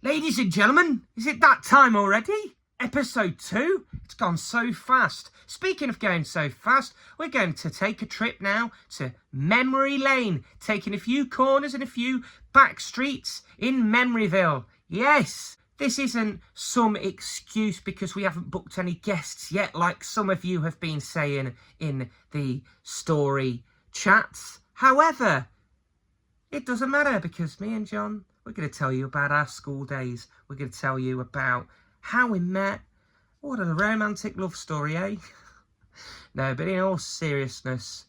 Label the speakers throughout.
Speaker 1: Ladies and gentlemen, is it that time already? Episode 2? It's gone so fast. Speaking of going so fast, we're going to take a trip now to Memory Lane, taking a few corners and a few back streets in Memoryville. Yes, this isn't some excuse because we haven't booked any guests yet, like some of you have been saying in the story chats. However, it doesn't matter because me and John, we're going to tell you about our school days. We're going to tell you about how we met. What a romantic love story, eh? No, but in all seriousness,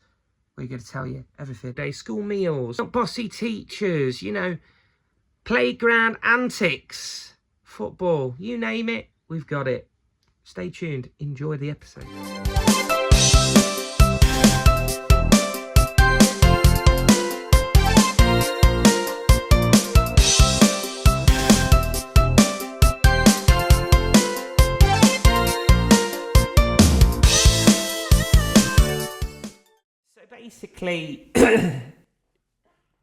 Speaker 1: we're going to tell you everything. Day school meals, bossy teachers, playground antics, football, you name it, we've got it. Stay tuned. Enjoy the episode. Basically,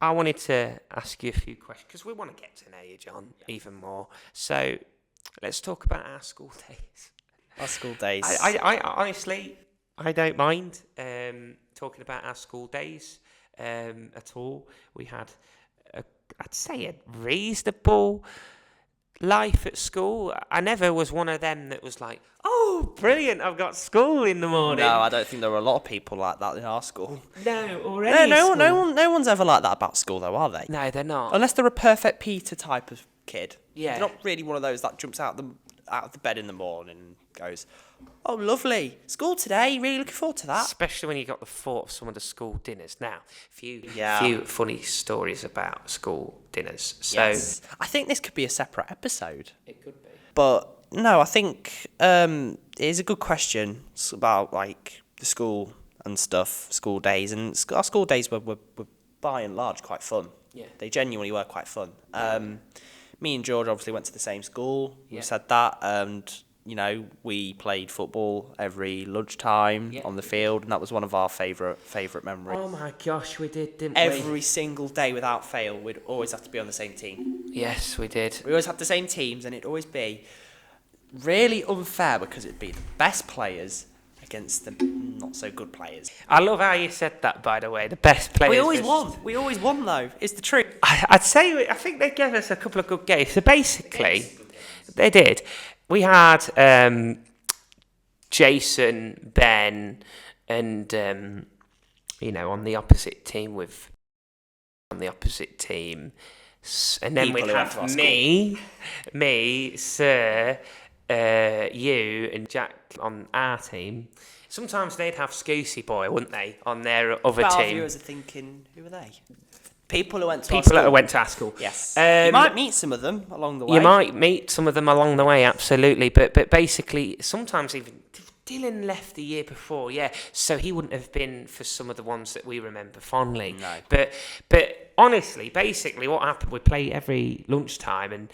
Speaker 1: I wanted to ask you a few questions because we want to get to know you, John, even more. So let's talk about our school days.
Speaker 2: Our school days.
Speaker 1: I honestly, I don't mind talking about our school days at all. We had, I'd say, a reasonable life at school. I never was one of them that was like, oh, brilliant, I've got school in the morning.
Speaker 2: No, I don't think there were a lot of people like that in our school.
Speaker 1: No, already.
Speaker 2: No one's ever like that about school, though, are they?
Speaker 1: No, they're not.
Speaker 2: Unless they're a perfect Peter type of kid.
Speaker 1: Yeah.
Speaker 2: They're not really one of those that jumps out of the bed in the morning and goes, oh, lovely, school today, really looking forward to that.
Speaker 1: Especially when you got the thought of some of the school dinners. Now, few funny stories about school dinners. So
Speaker 2: Yes. I think this could be a separate episode.
Speaker 1: It could be.
Speaker 2: But no, I think it is a good question about like the school and stuff, school days, and our school days were by and large quite fun.
Speaker 1: Yeah.
Speaker 2: They genuinely were quite fun. Me and George obviously went to the same school.
Speaker 1: Yeah.
Speaker 2: We said that, and we played football every lunchtime on the field, and that was one of our favourite memories.
Speaker 1: Oh my gosh, we did, didn't
Speaker 2: Every single day without fail, we'd always have to be on the same team.
Speaker 1: Yes, we did.
Speaker 2: We always had the same teams, and it'd always be really unfair because it'd be the best players against the not so good players.
Speaker 1: I love how you said that, by the way. The best players.
Speaker 2: We always won, though. It's the truth.
Speaker 1: I'd say, I think they gave us a couple of good games. So basically, they did. We had Jason, Ben, and, on the opposite team. And then
Speaker 2: People
Speaker 1: we'd
Speaker 2: who went to
Speaker 1: have
Speaker 2: our
Speaker 1: me, Sir, you, and Jack on our team. Sometimes they'd have Scoosy Boy, wouldn't they, on their other
Speaker 2: Our
Speaker 1: team.
Speaker 2: viewers are thinking, who are they? People who went to
Speaker 1: People
Speaker 2: our school.
Speaker 1: that went to our school.
Speaker 2: Yes. You might meet some of them along the way.
Speaker 1: You might meet some of them along the way, absolutely. But basically, sometimes even Dylan left the year before, yeah. So he wouldn't have been for some of the ones that we remember fondly.
Speaker 2: No.
Speaker 1: But honestly, basically, what happened? We play every lunchtime, and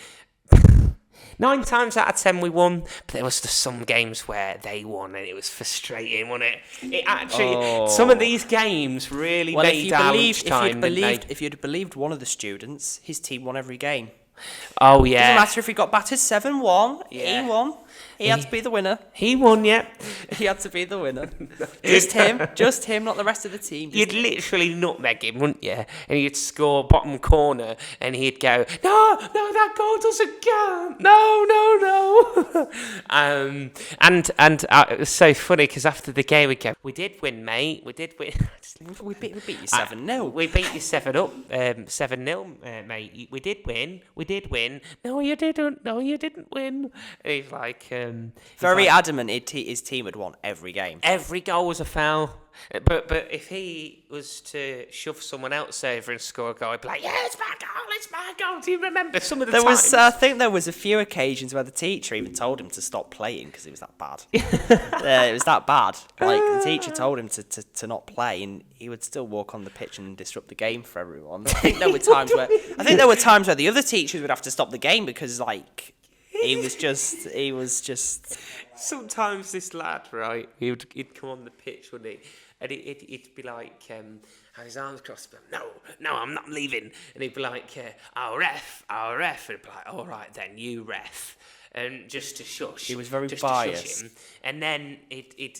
Speaker 1: 9 times out of 10 we won. But there was just some games where they won, and it was frustrating, wasn't it? It actually, some of these games really made our lunchtime.
Speaker 2: If you'd believed one of the students, his team won every game.
Speaker 1: Oh yeah.
Speaker 2: Doesn't matter if he got battered 7-1.
Speaker 1: Yeah.
Speaker 2: He won. He had to be the winner.
Speaker 1: He won, yeah.
Speaker 2: He had to be the winner. Just him, not the rest of the team.
Speaker 1: You'd literally nutmeg him, wouldn't you? And he'd score bottom corner, and he'd go, no, that goal doesn't count. No. And it was so funny because after the game we'd go, we did win, mate. We did win.
Speaker 2: We beat you 7-0.
Speaker 1: We beat you 7-0, mate. We did win. No, you didn't. win. And he's like,
Speaker 2: Very adamant his team had won every game.
Speaker 1: every goal was a foul. But if he was to shove someone else over and score a goal, I'd be like, yeah, it's my goal. Do you remember some of the times?
Speaker 2: I think there was a few occasions where the teacher even told him to stop playing because it was that bad. It was that bad. Like the teacher told him to not play, and he would still walk on the pitch and disrupt the game for everyone. I think there were times where the other teachers would have to stop the game because like he was just.
Speaker 1: Sometimes this lad, right, he'd come on the pitch, wouldn't he? and it'd be like, have his arms crossed, but no, I'm not leaving. And he'd be like, I'll ref. And he'd be like, all right then, you ref. And just to shush.
Speaker 2: He was very
Speaker 1: just
Speaker 2: biased.
Speaker 1: To shush him. And then it'd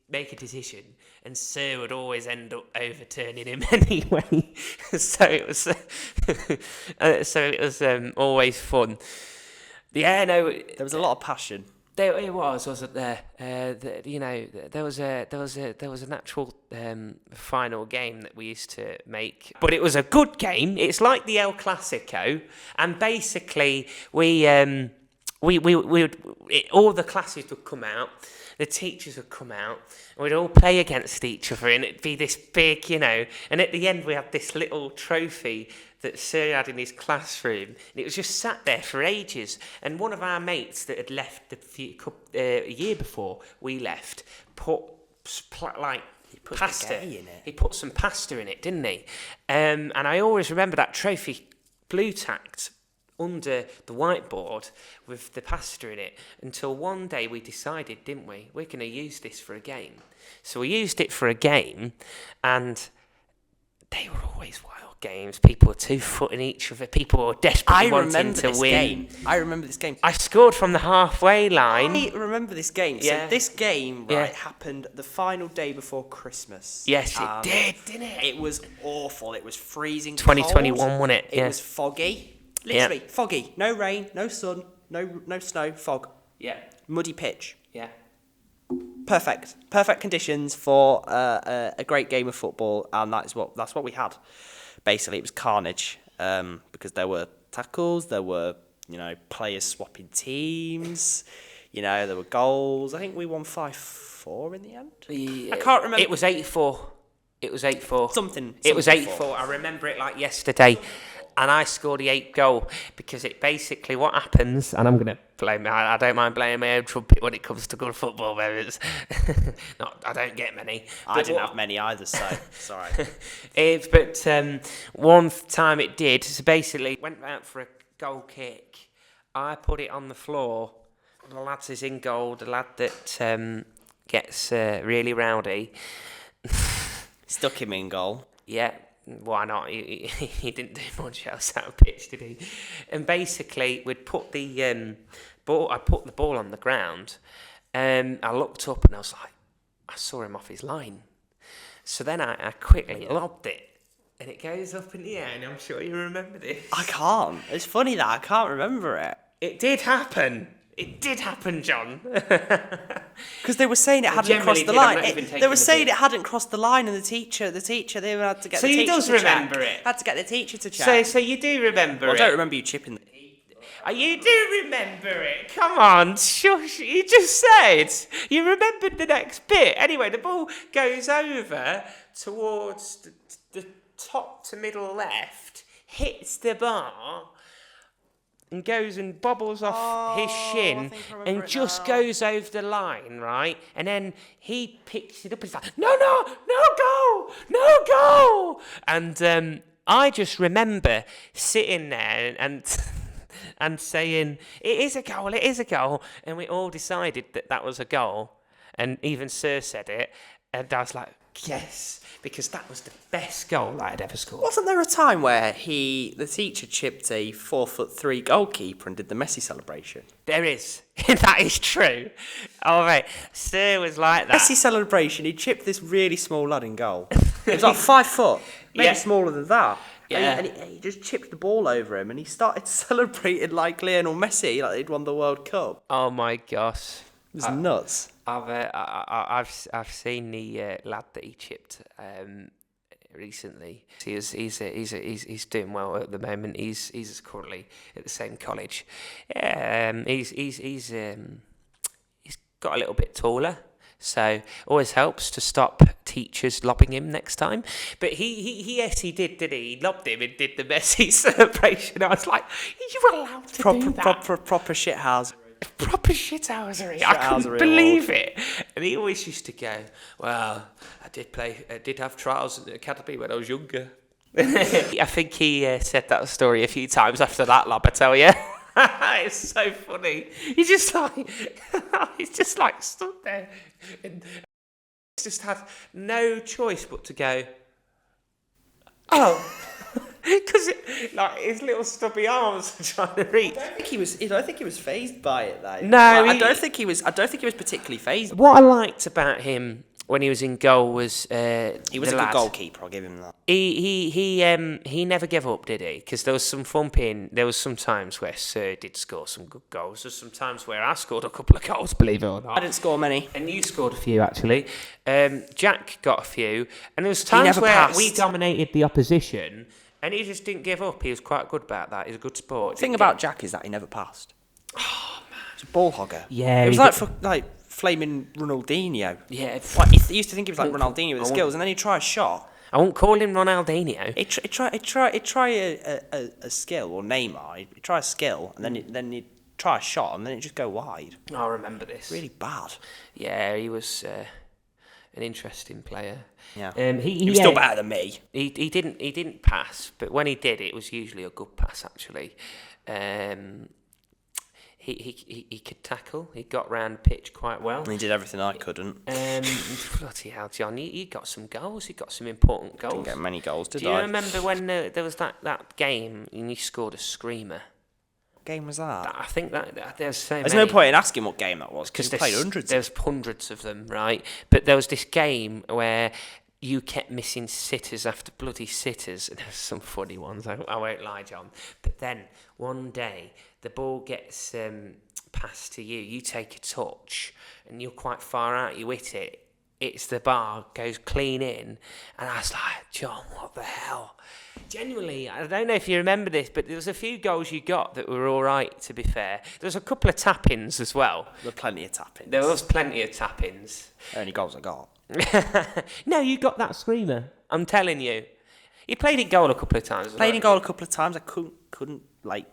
Speaker 1: make a decision, and Sir would always end up overturning him anyway. So it was always fun. Yeah, no.
Speaker 2: There was a lot of passion.
Speaker 1: It wasn't there? There was an actual final game that we used to make, but it was a good game. It's like the El Clasico, and basically all the classes would come out, the teachers would come out, and we'd all play against each other, and it'd be this big, and at the end we had this little trophy that Sir had in his classroom, and it was just sat there for ages. And one of our mates that had left a year before we left put pasta
Speaker 2: in it.
Speaker 1: He put some pasta in it, didn't he? And I always remember that trophy blue tacked under the whiteboard with the pasta in it, until one day we decided, didn't we, we're going to use this for a game. So we used it for a game, and they were always wild games. People were two-footing each other. People were desperately wanting to win.
Speaker 2: I remember this game.
Speaker 1: I scored from the halfway line.
Speaker 2: I remember this game.
Speaker 1: Yeah.
Speaker 2: So this game, happened the final day before Christmas.
Speaker 1: Yes, it did, didn't it?
Speaker 2: It was awful. It was freezing
Speaker 1: 2021,
Speaker 2: cold.
Speaker 1: wasn't it?
Speaker 2: It was foggy. Literally, foggy. No rain, no sun, no snow, fog.
Speaker 1: Yeah.
Speaker 2: Muddy pitch.
Speaker 1: Yeah.
Speaker 2: Perfect conditions for a great game of football, and that's what we had. Basically, it was carnage because there were tackles, there were players swapping teams, there were goals. I think we won 5-4 in the end. I can't remember.
Speaker 1: It was 8-4. It was 8-4.
Speaker 2: Something.
Speaker 1: It was 8-4. I remember it like yesterday. And I scored the 8th goal because it basically, what happens, and I'm going to blame, I don't mind blaming my own trumpet when it comes to good football moments. I don't get many.
Speaker 2: I didn't have many either, so sorry.
Speaker 1: But one time it did, so basically went out for a goal kick. I put it on the floor. The lad is in goal, the lad that gets really rowdy.
Speaker 2: Stuck him in goal.
Speaker 1: Yeah. Why not? He didn't do much else out of pitch, did he? And basically, we'd put the ball. I put the ball on the ground, and I looked up and I was like, I saw him off his line. So then I quickly lobbed it, and it goes up in the air. And I'm sure you remember this.
Speaker 2: I can't. It's funny that I can't remember it.
Speaker 1: It did happen. It did happen, John.
Speaker 2: Because they were saying it hadn't crossed the line. They were saying it hadn't crossed the line, and the teacher, they had to get the teacher to check. So he does remember it? Had to get the teacher to check.
Speaker 1: So you do remember it?
Speaker 2: I don't remember you chipping the...
Speaker 1: You do remember it? Come on, shush. You just said. You remembered the next bit. Anyway, the ball goes over towards the top to middle left, hits the bar, and goes and bobbles off his shin and just goes over the line, right? And then he picks it up and he's like, no goal! And I just remember sitting there and saying, it is a goal. And we all decided that was a goal. And even Sir said it. And I was like, yes, because that was the best goal I had ever scored.
Speaker 2: Wasn't there a time where the teacher chipped a 4'3" goalkeeper and did the Messi celebration?
Speaker 1: There is. That is true. All right. Sir was like that.
Speaker 2: Messi celebration, he chipped this really small lad in goal. It was like 5 foot, maybe smaller than that. Yeah. And he just chipped the ball over him, and he started celebrating like Lionel Messi, like they'd won the World Cup.
Speaker 1: Oh my gosh.
Speaker 2: It was nuts.
Speaker 1: I've seen the lad that he chipped recently. He's doing well at the moment. He's currently at the same college. He's got a little bit taller, so always helps to stop teachers lobbing him next time. But he did he? He lobbed him and did the Messi celebration. I was like, you were allowed to do that?
Speaker 2: Proper shithouse.
Speaker 1: Proper shithousery. I couldn't believe it. And he always used to go, well, I did have trials at the academy when I was younger. I think he said that story a few times after that lob, I tell you. It's so funny. He's just like stood there. And just had no choice but to go, oh, because like his little stubby arms were trying to reach.
Speaker 2: I don't think he was phased by it though.
Speaker 1: No,
Speaker 2: I don't think he was particularly phased.
Speaker 1: What I liked about him when he was in goal was
Speaker 2: He was a good goalkeeper. I'll give him that.
Speaker 1: He never gave up, did he? Because there was some thumping. There was some times where Sir did score some good goals. There's some times where I scored a couple of goals, believe it or not.
Speaker 2: I didn't score many.
Speaker 1: And you scored a few, actually. Jack got a few. And there was times where
Speaker 2: passed.
Speaker 1: we dominated the opposition, and he just didn't give up. He was quite good about that. He's a good sport.
Speaker 2: The thing about Jack is that he never passed. Oh man, he's a ball hogger.
Speaker 1: Yeah,
Speaker 2: it was like flaming Ronaldinho.
Speaker 1: Yeah,
Speaker 2: like he used to think he was like Ronaldinho with the skills, and then he'd try a shot.
Speaker 1: I won't call him Ronaldinho.
Speaker 2: He'd try a skill, or Neymar. He'd try a skill, and then he'd try a shot, and then it'd just go wide.
Speaker 1: I remember this.
Speaker 2: Really bad.
Speaker 1: Yeah, he was an interesting player.
Speaker 2: Yeah,
Speaker 1: he
Speaker 2: was still better than me.
Speaker 1: He didn't pass, but when he did, it was usually a good pass actually. He could tackle. He got round the pitch quite well.
Speaker 2: He did everything I couldn't.
Speaker 1: Bloody hell, John! You got some goals. You got some important goals.
Speaker 2: Didn't get many goals, did I?
Speaker 1: Do you remember when there was that game and you scored a screamer?
Speaker 2: What game was that?
Speaker 1: I think that there's so
Speaker 2: There's
Speaker 1: many.
Speaker 2: no point in asking what game that was because we played hundreds.
Speaker 1: There's hundreds of them, right? But there was this game where you kept missing sitters after bloody sitters, and there's some funny ones. I won't lie, John. But then one day the ball gets passed to you. You take a touch, and you're quite far out. You hit it. It's the bar, goes clean in, and I was like, John, what the hell? Genuinely, I don't know if you remember this, but there was a few goals you got that were all right, to be fair. There was a couple of tap-ins as well.
Speaker 2: There were plenty of tap-ins.
Speaker 1: There was plenty of tap-ins.
Speaker 2: Only goals I got.
Speaker 1: No, you got that screamer. I'm telling you. You played in goal a couple of times.
Speaker 2: Played in goal a couple of times. I couldn't like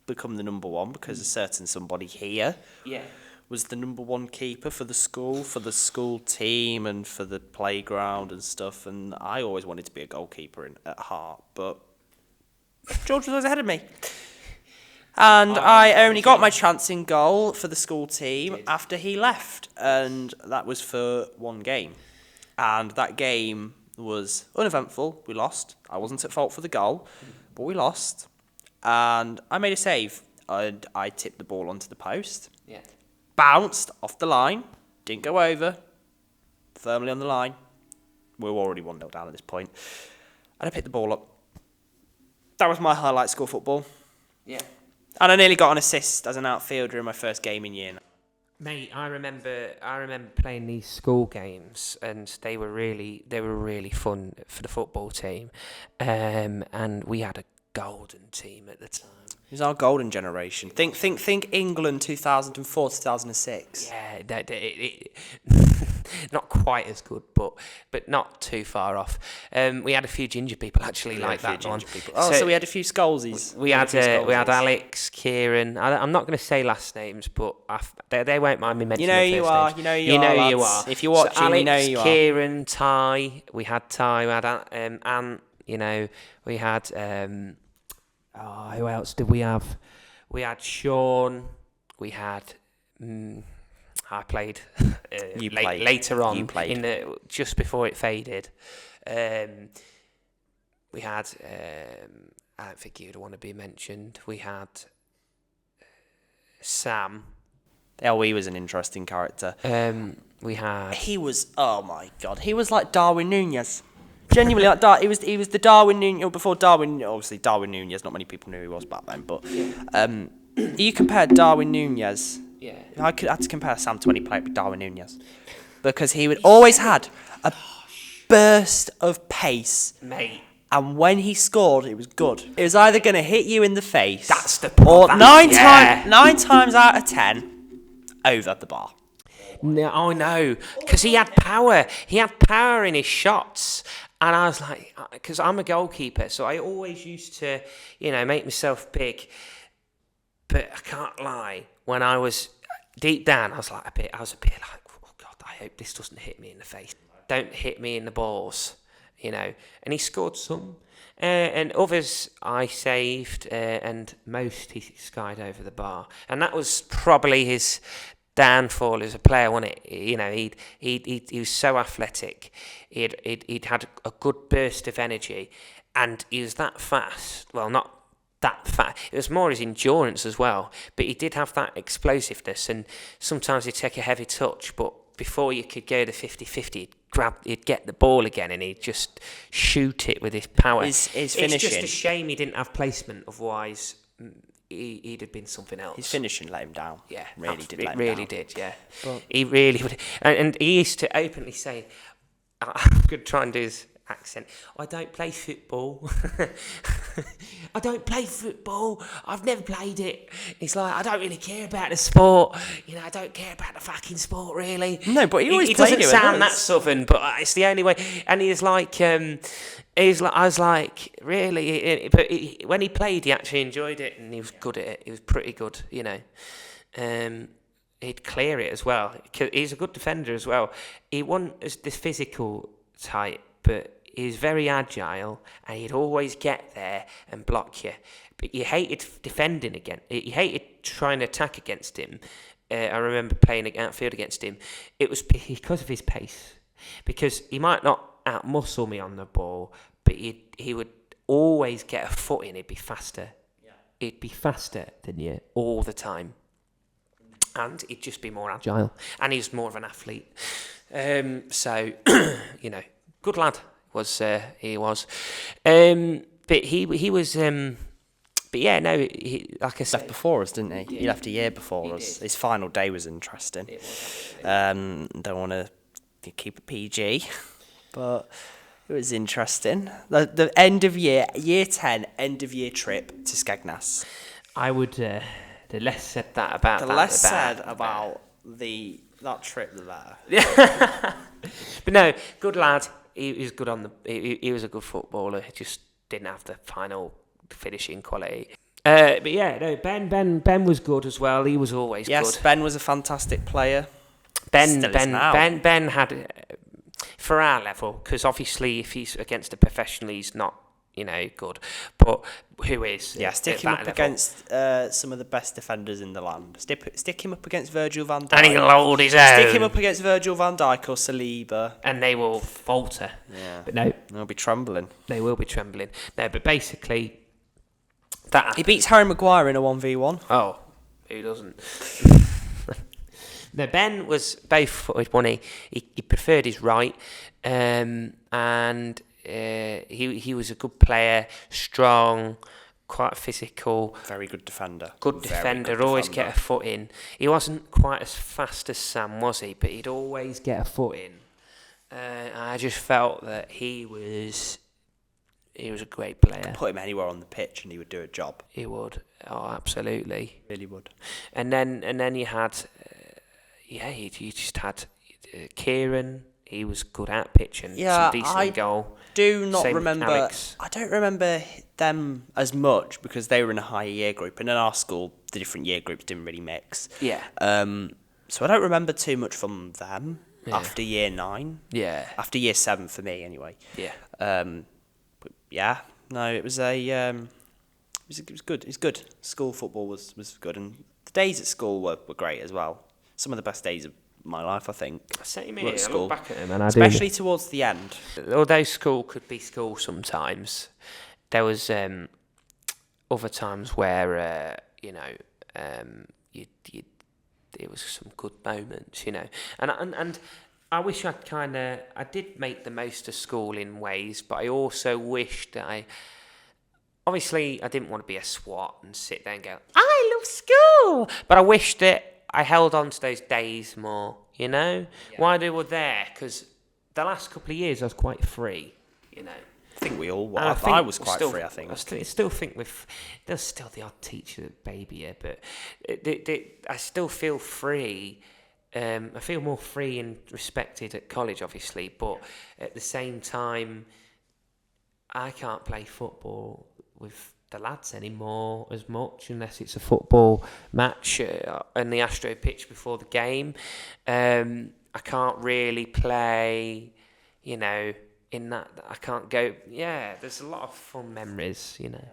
Speaker 2: become the number one because a certain somebody here was the number one keeper for the school team, and for the playground and stuff. And I always wanted to be a goalkeeper at heart, but George was always ahead of me. And I only got my chance in goal for the school team after he left, and that was for one game. And that game was uneventful. We lost. I wasn't at fault for the goal, but we lost. And I made a save, and I tipped the ball onto the post.
Speaker 1: Yeah.
Speaker 2: Bounced off the line, didn't go over, firmly on the line. We were already 1-0 down at this point. And I picked the ball up. That was my highlight school football.
Speaker 1: Yeah.
Speaker 2: And I nearly got an assist as an outfielder in my first game in year.
Speaker 1: Mate, I remember playing these school games, and they were really fun for the football team. And we had a golden team at the time.
Speaker 2: It was our golden generation. Think England 2004 2006.
Speaker 1: Yeah, not quite as good, but not too far off. We had a few ginger people actually like that one.
Speaker 2: Oh, so we had a few Scholesies.
Speaker 1: We had Alex, Kieran. I'm not going to say last names, but they won't mind me mentioning.
Speaker 2: You know you are. If you're watching,
Speaker 1: so Alex,
Speaker 2: you know you are.
Speaker 1: Kieran, Ty. We had Ty. We had Ant. You know, we had. Who else did we have? We had Sean. We had. I played.
Speaker 2: You played
Speaker 1: later on.
Speaker 2: You played
Speaker 1: just before it faded. We had. I don't think you'd want to be mentioned. We had. Sam.
Speaker 2: Oh, he was an interesting character.
Speaker 1: We had.
Speaker 2: He was. Oh my God. He was like Darwin Núñez. Genuinely, like he was the Darwin Núñez before Darwin. Obviously, Darwin Núñez. Not many people knew who he was back then, but you compared Darwin Núñez.
Speaker 1: Yeah.
Speaker 2: I had to compare Sam to when he played with Darwin Núñez, because he would always had a burst of pace,
Speaker 1: mate.
Speaker 2: And when he scored, it was good. It was either going to hit you in the face,
Speaker 1: that's the
Speaker 2: or nine times out of 10, over the bar.
Speaker 1: No, I know, because he had power. He had power in his shots. And I was like, because I'm a goalkeeper, so I always used to, make myself big. But I can't lie, when I was deep down, I was a bit like, oh God, I hope this doesn't hit me in the face. Don't hit me in the balls, And he scored some, and others I saved, and most he skied over the bar. And that was probably his
Speaker 3: downfall as a player, wasn't it? You know, he was so athletic. He'd had a good burst of energy, and he was that fast. Well, not that fast. It was more his endurance as well. But he did have that explosiveness, and sometimes he'd take a heavy touch, but before you could go to 50-50, he'd get the ball again, and he'd just shoot it with his power.
Speaker 2: His finishing.
Speaker 3: It's just a shame he didn't have placement. Otherwise, he'd have been something else.
Speaker 2: His finishing let him down.
Speaker 3: Yeah,
Speaker 2: really did.
Speaker 3: It
Speaker 2: let him
Speaker 3: really
Speaker 2: down.
Speaker 3: did. Yeah,
Speaker 2: But-
Speaker 3: he really would. And he used to openly say, "I'm going to try and do his accent. I don't play football. I don't play football. I've never played it." He's like, "I don't really care about the sport. You know, I don't care about the fucking sport, really."
Speaker 2: No, but he always
Speaker 3: he
Speaker 2: played
Speaker 3: doesn't
Speaker 2: it
Speaker 3: sound that
Speaker 2: once.
Speaker 3: southern, but it's the only way. And he's like, I was like, really? But when he played, he actually enjoyed it, and he was good at it. He was pretty good, you know. He'd clear it as well. He's a good defender as well. He wasn't as the physical type, but he was very agile, and he'd always get there and block you. But you hated defending again. You hated trying to attack against him. I remember playing outfield against him. It was because of his pace. Because he might not outmuscle me on the ball, but he would always get a foot in. He'd be faster. Yeah. He'd be faster than you all the time. And he'd just be more agile. And he's more of an athlete. So, you know, good lad he was. But he was... but yeah, no, like I said...
Speaker 2: Left before us, didn't he? He left a year before us. His final day was interesting. Don't want to keep it PG, but it was interesting. The end of year 10, end of year trip to Skegness.
Speaker 3: I would... the less said that about
Speaker 2: The
Speaker 3: that,
Speaker 2: less said about that trip, the better.
Speaker 3: But no, good lad. He was good on the... He was a good footballer. He just didn't have the final finishing quality. But yeah, no, Ben was good as well. He was always good.
Speaker 2: Yes, Ben was a fantastic player.
Speaker 3: Ben
Speaker 2: Still is now.
Speaker 3: had, for our level, because obviously if he's against a professional, he's not, you know, good. But who is?
Speaker 2: Yeah, stick
Speaker 3: at
Speaker 2: him
Speaker 3: that
Speaker 2: up
Speaker 3: level?
Speaker 2: against some of the best defenders in the land. Stick him up against Virgil van Dijk.
Speaker 3: And he'll hold his own.
Speaker 2: Stick him up against Virgil van Dijk or Saliba.
Speaker 3: And they will falter.
Speaker 2: Yeah.
Speaker 3: But no,
Speaker 2: They'll be trembling.
Speaker 3: they will be trembling. No, but basically, that...
Speaker 2: He beats Harry Maguire in a 1v1.
Speaker 3: Oh, who doesn't? No, Ben was both-footed, wasn't he? He preferred his right, and he was a good player, strong, quite physical.
Speaker 2: Very good defender.
Speaker 3: Good defender, always get a foot in. He wasn't quite as fast as Sam, was he? But he'd always get a foot in. I just felt that he was a great player.
Speaker 2: Put him anywhere on the pitch and he would do a job.
Speaker 3: He would. Oh, absolutely.
Speaker 2: Really would.
Speaker 3: And then you had, you just had Kieran. He was good at pitch and some decent goal.
Speaker 2: Do not
Speaker 3: Same
Speaker 2: remember.
Speaker 3: Alex.
Speaker 2: I don't remember them as much because they were in a higher year group, and in our school, the different year groups didn't really mix.
Speaker 3: Yeah.
Speaker 2: So I don't remember too much from them after year 9.
Speaker 3: Yeah.
Speaker 2: After year 7 for me, anyway.
Speaker 3: Yeah.
Speaker 2: But yeah, no, it was it was good. It's good. School football was good, and the days at school were great as well. Some of the best days of my life, I think.
Speaker 3: Same
Speaker 2: Were
Speaker 3: here.
Speaker 2: at
Speaker 3: I
Speaker 2: school.
Speaker 3: look back at him and I
Speaker 2: Especially towards the end.
Speaker 3: although school could be school sometimes, there was other times where it was some good moments, you know, and I wish I did make the most of school in ways, but I also wish that obviously I didn't want to be a swat and sit there and go, I love school, but I wish that I held on to those days more, you know, while they were there, because the last couple of years I was quite free, you know.
Speaker 2: I think we all were.
Speaker 3: And
Speaker 2: I was quite
Speaker 3: still,
Speaker 2: free, I think.
Speaker 3: I still think there's still the odd teacher that baby you, but I still feel free. I feel more free and respected at college, obviously, but at the same time, I can't play football with the lads anymore as much unless it's a football match on the Astro pitch before the game. I can't really play, you know, in that. I can't go. Yeah, there's a lot of fun memories, you know.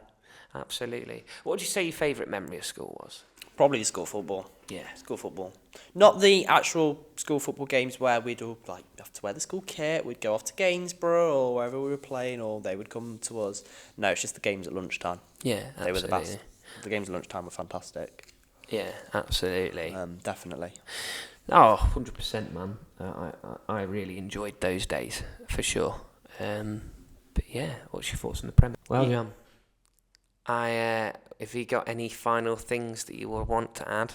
Speaker 3: Absolutely. What would you say your favourite memory of school was?
Speaker 2: Probably school football.
Speaker 3: Yeah.
Speaker 2: School football. Not the actual school football games where we'd all like have to wear the school kit. We'd go off to Gainsborough or wherever we were playing, or they would come to us. No, it's just the games at lunchtime.
Speaker 3: Yeah, absolutely.
Speaker 2: They were the best. The games at lunchtime were fantastic.
Speaker 3: Yeah, absolutely.
Speaker 2: Definitely.
Speaker 3: Oh, 100%, man. I really enjoyed those days, for sure. But yeah, what's your thoughts on the Premier? Well, John, have you got any final things that you will want to add?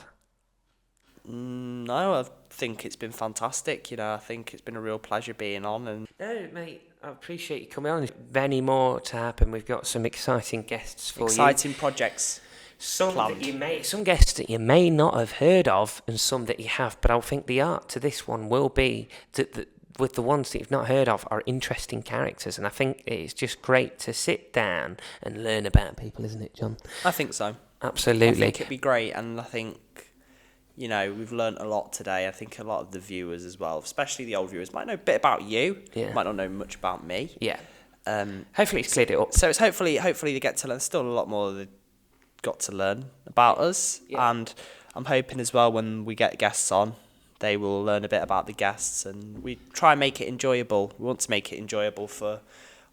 Speaker 2: No, I think it's been fantastic. I think it's been a real pleasure being on. And
Speaker 3: No, mate, I appreciate you coming on. There's many more to happen. We've got some exciting guests for you.
Speaker 2: exciting projects.
Speaker 3: Some
Speaker 2: planned.
Speaker 3: some guests that you may not have heard of, and some that you have. But I think the art to this one will be that with the ones that you've not heard of are interesting characters, and I think it's just great to sit down and learn about people, isn't it, John?
Speaker 2: I think so.
Speaker 3: Absolutely.
Speaker 2: I think it'd be great, and I think, we've learnt a lot today. I think a lot of the viewers as well, especially the old viewers, might know a bit about you, might not know much about me.
Speaker 3: Yeah. Hopefully it's cleared it up.
Speaker 2: So it's hopefully they get to learn still a lot more they got to learn about us, and I'm hoping as well when we get guests on, they will learn a bit about the guests, and we try and make it enjoyable. We want to make it enjoyable for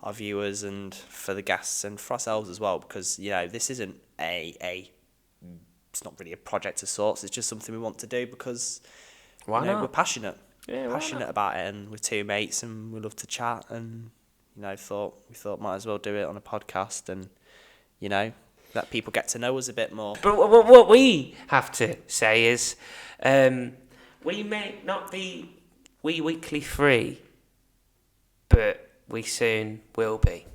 Speaker 2: our viewers and for the guests and for ourselves as well, because this isn't it's not really a project of sorts. It's just something we want to do because we're passionate.
Speaker 3: Yeah,
Speaker 2: passionate about it, and we're two mates and we love to chat, and we thought might as well do it on a podcast and let people get to know us a bit more.
Speaker 3: But what we have to say is, we may not be weekly free, but we soon will be.